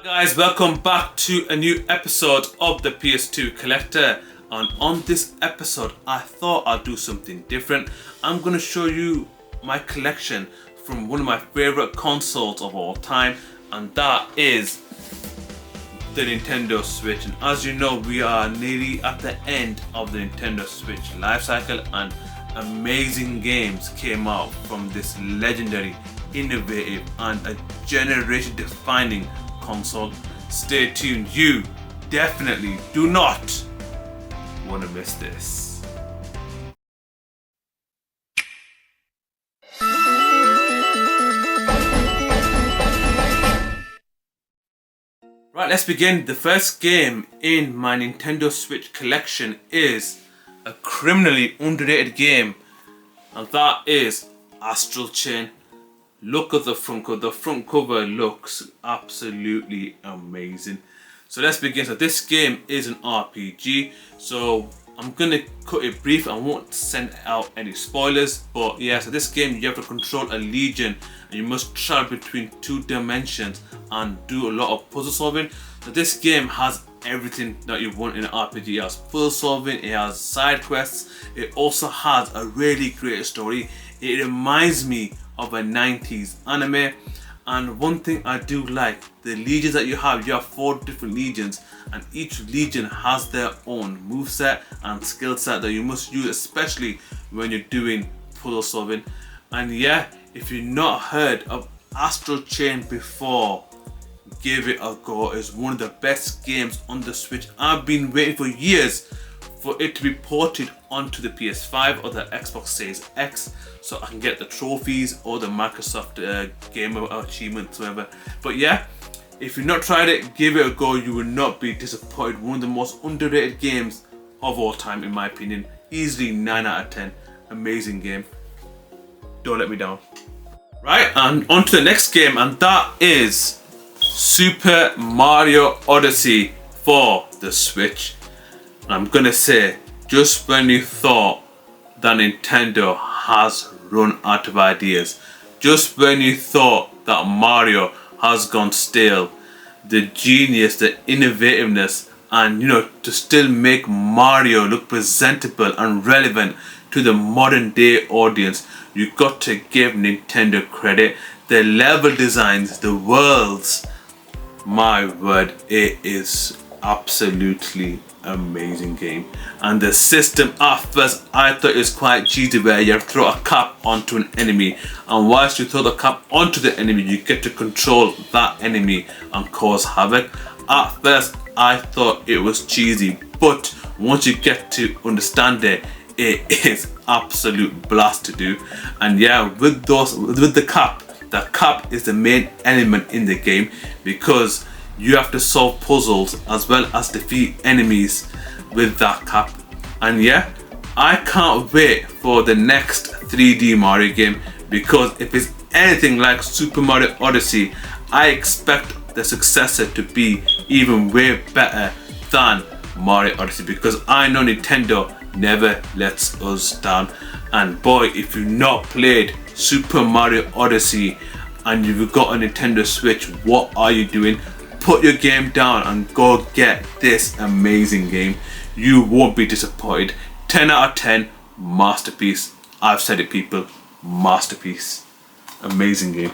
Guys, welcome back to a new episode of the PS2 Collector, and on this episode I thought I'd do something different. I'm going to show you my collection from one of my favorite consoles of all time, and that is the Nintendo Switch. And as you know, we are nearly at the end of the Nintendo Switch life cycle, and amazing games came out from this legendary, innovative and a generation defining console. Stay tuned, you definitely do not want to miss this. Right, let's begin. The first game in my Nintendo Switch collection is a criminally underrated game, and that is Astral Chain. Look at the front cover. The front cover looks absolutely amazing. So let's begin. So this game is an RPG. So I'm gonna cut it brief. I won't send out any spoilers. But yeah, so this game you have to control a legion, and you must travel between two dimensions and do a lot of puzzle solving. So this game has everything that you want in an RPG. It has puzzle solving. It has side quests. It also has a really great story. It reminds me of a 90s anime, and one thing I do like, the legions that you have 4 different legions, and each legion has their own moveset and skill set that you must use, especially when you're doing puzzle solving. And yeah, if you've not heard of Astral Chain before, give it a go. It's one of the best games on the Switch. I've been waiting for years for it to be ported onto the PS5 or the Xbox Series X, so I can get the trophies or the Microsoft Game Achievements, whatever. But yeah, if you've not tried it, give it a go. You will not be disappointed. One of the most underrated games of all time, in my opinion. Easily 9 out of 10. Amazing game. Don't let me down. Right, and on to the next game, and that is Super Mario Odyssey for the Switch. And I'm gonna say, just when you thought that Nintendo has run out of ideas, just when you thought that Mario has gone stale, the genius, the innovativeness, and to still make Mario look presentable and relevant to the modern day audience, you got to give Nintendo credit. The level designs, the worlds, my word, it is absolutely amazing game. And the system, at first I thought it was quite cheesy, where you have to throw a cap onto an enemy, and whilst you throw the cap onto the enemy, you get to control that enemy and cause havoc. At first I thought it was cheesy, but once you get to understand it, it is absolute blast to do. And yeah, with the cap is the main element in the game, because you have to solve puzzles as well as defeat enemies with that cap. And yeah, I can't wait for the next 3D Mario game, because if it's anything like Super Mario Odyssey, I expect the successor to be even way better than Mario Odyssey, because I know Nintendo never lets us down. And boy, if you've not played Super Mario Odyssey and you've got a Nintendo Switch, what are you doing? Put your game down and go get this amazing game. You won't be disappointed. 10 out of 10, masterpiece. I've said it, people, masterpiece. Amazing game.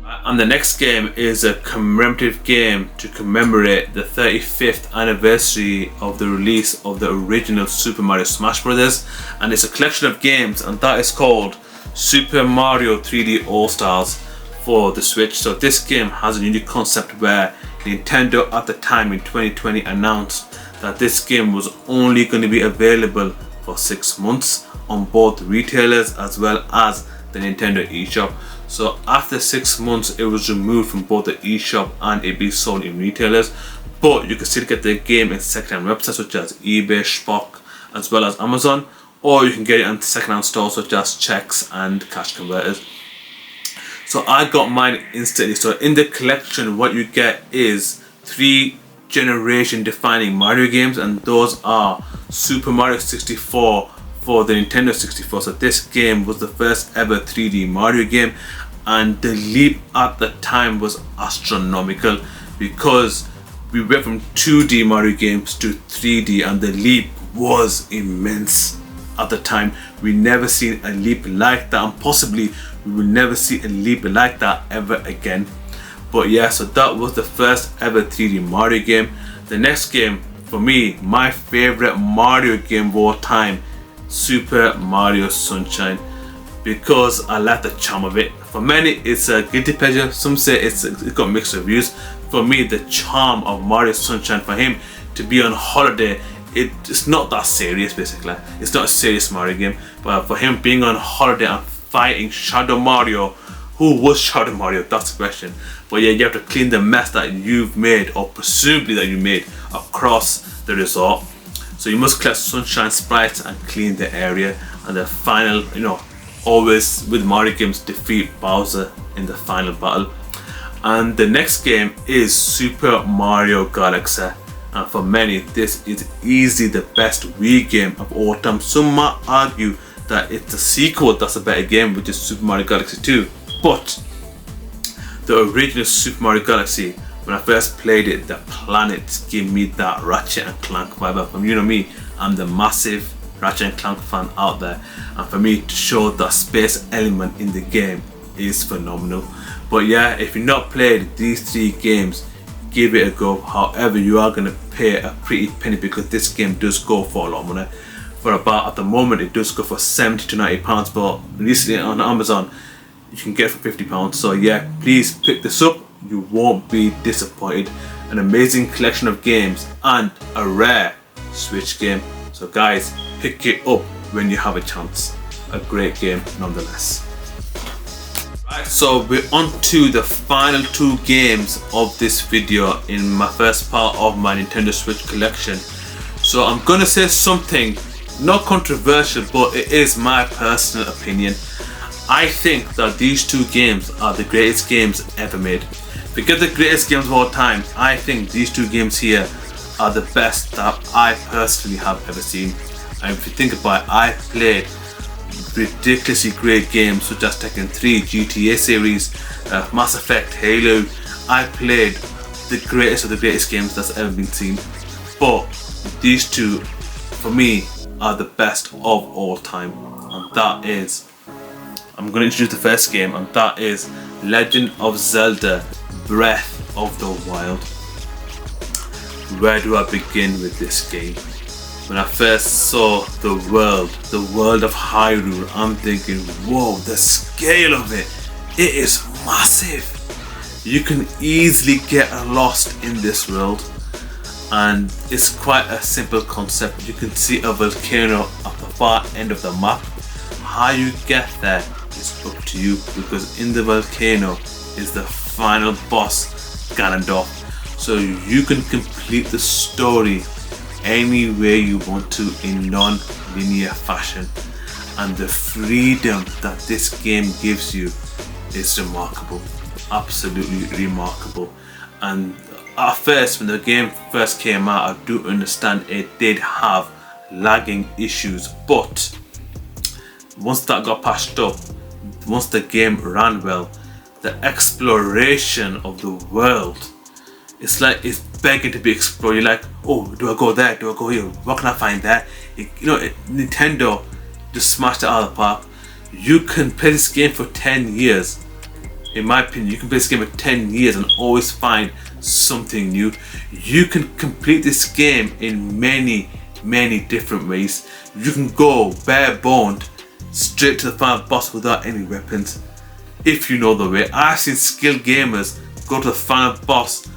And the next game is a commemorative game to commemorate the 35th anniversary of the release of the original Super Mario Smash Bros. And it's a collection of games, and that is called Super Mario 3D All-Stars for the Switch. So this game has a unique concept where Nintendo at the time in 2020 announced that this game was only going to be available for 6 months on both retailers as well as the Nintendo eShop. So after 6 months, it was removed from both the eShop and it be sold in retailers, but you can still get the game in second-hand websites such as eBay, Spock, as well as Amazon, or you can get it on second-hand stores such as Checks and Cash Converters. So I got mine instantly. So in the collection, what you get is 3 generation defining Mario games, and those are Super Mario 64 for the Nintendo 64. So this game was the first ever 3D Mario game, and the leap at the time was astronomical, because we went from 2D Mario games to 3D, and the leap was immense at the time. We never seen a leap like that, and possibly we will never see a leap like that ever again. But yeah, so that was the first ever 3D Mario game. The next game, for me, my favorite Mario game of all time, Super Mario Sunshine, because I like the charm of it. For many, it's a guilty pleasure. Some say it's got mixed reviews. For me, the charm of Mario Sunshine, for him to be on holiday, it's not that serious. Basically, it's not a serious Mario game, but for him being on holiday and fighting Shadow Mario, who was Shadow Mario? That's the question. But yeah, you have to clean the mess that you've made, or presumably that you made, across the resort. So you must collect Sunshine sprites and clean the area, and the final, always with Mario games, defeat Bowser in the final battle. And the next game is Super Mario Galaxy, and for many, this is easily the best Wii game of all time. Some might argue that it's a sequel that's a better game, which is Super Mario Galaxy 2. But the original Super Mario Galaxy, when I first played it, the planets gave me that Ratchet and Clank vibe. From me, I'm the massive Ratchet and Clank fan out there, and for me to show that space element in the game is phenomenal. But yeah, if you've not played these 3 games, give it a go. However, you are going to pay a pretty penny, because this game does go for a lot of money. For about, at the moment, it does go for £70 to £90, but recently on Amazon you can get it for £50. So yeah, please pick this up, you won't be disappointed. An amazing collection of games and a rare Switch game. So guys, pick it up when you have a chance. A great game nonetheless. Right, so we're on to the final 2 games of this video in my first part of my Nintendo Switch collection. So I'm gonna say something not controversial, but it is my personal opinion. I think that these 2 games are the greatest games ever made. Forget the greatest games of all time, I think these 2 games here are the best that I personally have ever seen. And if you think about it, I played ridiculously great games such as Tekken 3, GTA series, Mass Effect, Halo. I played the greatest of the greatest games that's ever been seen. But these 2, for me, are the best of all time. And that is, I'm going to introduce the first game, and that is Legend of Zelda Breath of the Wild. Where do I begin with this game? When I first saw the world of Hyrule, I'm thinking, whoa, the scale of it is massive. You can easily get lost in this world, and it's quite a simple concept. You can see a volcano at the far end of the map. How you get there is up to you, because in the volcano is the final boss, Ganondorf. So you can complete the story any way you want to in non-linear fashion, and the freedom that this game gives you is remarkable, absolutely remarkable. And at first, when the game first came out, I do understand it did have lagging issues, but once that got patched up, once the game ran well, the exploration of the world, it's like it's begging to be explored. You're like, oh, do I go there? Do I go here? What can I find there? Nintendo just smashed it out of the park. You can play this game for 10 years. In my opinion, you can play this game for 10 years and always find something new. You can complete this game in many different ways. You can go bare-boned straight to the final boss without any weapons, if you know the way. I've seen skilled gamers go to the final boss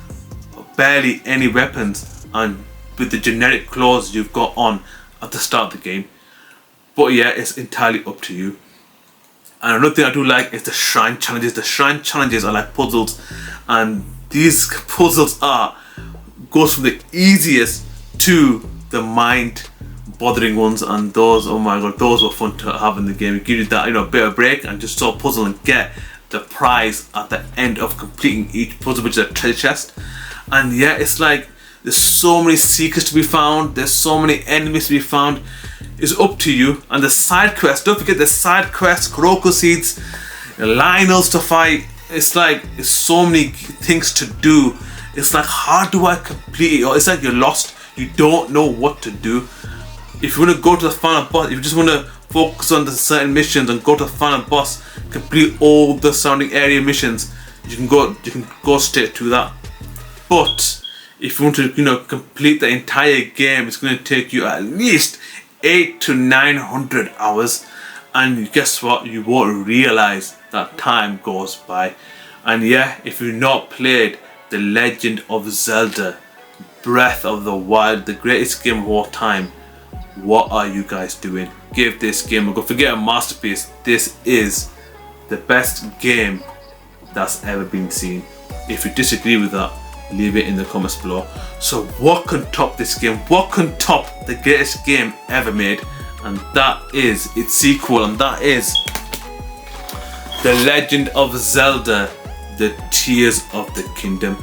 barely any weapons, and with the generic claws you've got on at the start of the game. But yeah, it's entirely up to you. And another thing I do like is the shrine challenges. The shrine challenges are like puzzles, and these puzzles goes from the easiest to the mind bothering ones, and those, oh my god, those were fun to have in the game. It gives you that bit of break and just sort of puzzle and get the prize at the end of completing each puzzle, which is a treasure chest. And yeah, it's like there's so many secrets to be found, there's so many enemies to be found. It's up to you. And the side quests, don't forget the side quests, Kuroko seeds. Lionels to fight. It's like it's so many things to do. It's like, how do I complete it? Or it's like you're lost. You don't know what to do. If you want to go to the final boss, if you just want to focus on the certain missions and go to the final boss, complete all the surrounding area missions, you can go straight to that. But if you want to, complete the entire game, it's going to take you at least 800 to 900 hours. And guess what? You won't realize that time goes by. And yeah, if you've not played The Legend of Zelda, Breath of the Wild, the greatest game of all time, what are you guys doing? Give this game a go. Forget a masterpiece. This is the best game that's ever been seen. If you disagree with that, leave it in the comments below. So what can top this game? What can top the greatest game ever made? And that is its sequel, and that is The Legend of Zelda, The Tears of the Kingdom.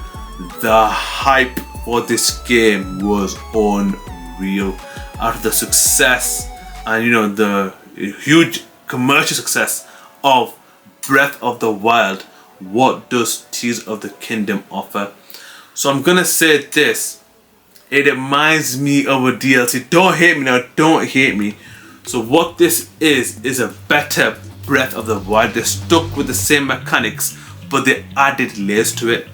The hype for this game was unreal. After the success and the huge commercial success of Breath of the Wild, what does Tears of the Kingdom offer? So I'm gonna say this, it reminds me of a DLC. Don't hate me now, don't hate me. So what this is a better Breath of the Wild. They stuck with the same mechanics, but they added layers to it.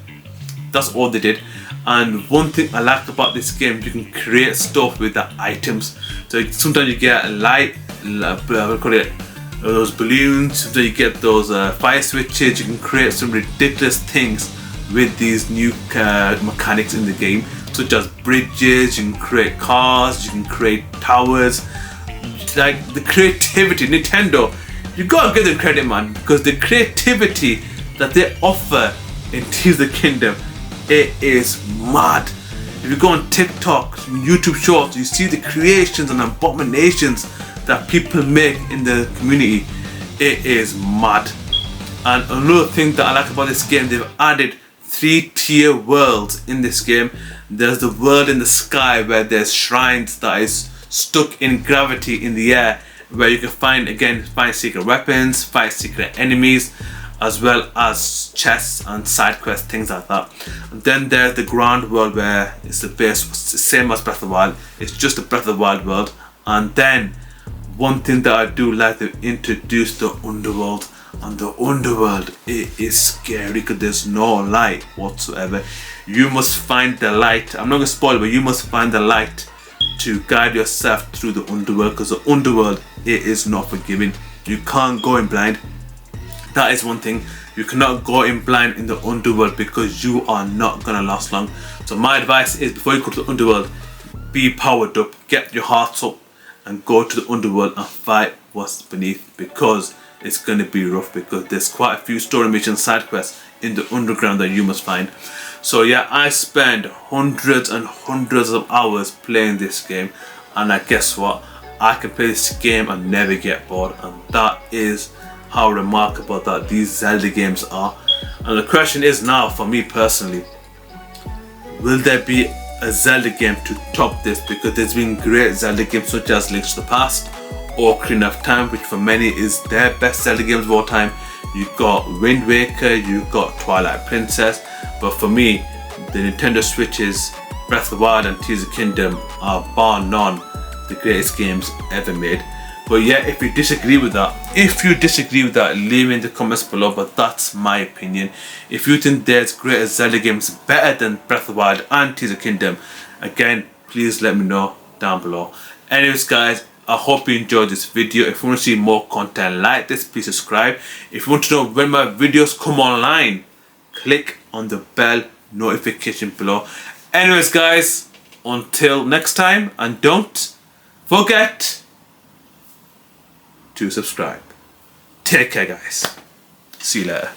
That's all they did. And one thing I like about this game, you can create stuff with the items. So sometimes you get a light, those balloons, sometimes you get those fire switches. You can create some ridiculous things with these new mechanics in the game, such as bridges. You can create cars, you can create towers. Like the creativity, Nintendo, you gotta give them credit, man, because the creativity that they offer in Tears of the Kingdom, it is mad. If you go on TikTok, YouTube Shorts, you see the creations and abominations that people make in the community. It is mad. And another thing that I like about this game, they've added 3-tier worlds in this game. There's the world in the sky where there's shrines that is stuck in gravity in the air, where you can find secret weapons, fight secret enemies, as well as chests and side quests, things like that. And then there's the ground world, where it's the base, same as Breath of the Wild. It's just a Breath of the Wild world. And then one thing that I do like, to introduce the underworld. And the underworld, it is scary because there's no light whatsoever. You must find the light. I'm not gonna spoil it, but you must find the light to guide yourself through the underworld, because the underworld, it is not forgiving. You can't go in blind. That is one thing. You cannot go in blind in the underworld, because you are not gonna last long. So my advice is, before you go to the underworld, be powered up, get your hearts up, and go to the underworld and fight what's beneath, because it's gonna be rough, because there's quite a few story missions, side quests in the underground that you must find. So yeah, I spend hundreds and hundreds of hours playing this game, and guess what? I can play this game and never get bored, and that is how remarkable that these Zelda games are. And the question is now, for me personally, will there be a Zelda game to top this? Because there's been great Zelda games such as Link to the Past, Ocarina of Time, which for many is their best Zelda games of all time. You've got Wind Waker, you've got Twilight Princess, but for me, the Nintendo Switch's Breath of the Wild and Tears of the Kingdom are bar none the greatest games ever made. But yeah, if you disagree with that, leave in the comments below, but that's my opinion. If you think there's greater Zelda games better than Breath of the Wild and Tears of the Kingdom, again, please let me know down below. Anyways guys, I hope you enjoyed this video. If you want to see more content like this, please subscribe. If you want to know when my videos come online, click on the bell notification below. Anyways guys, until next time, and don't forget to subscribe. Take care guys. See you later.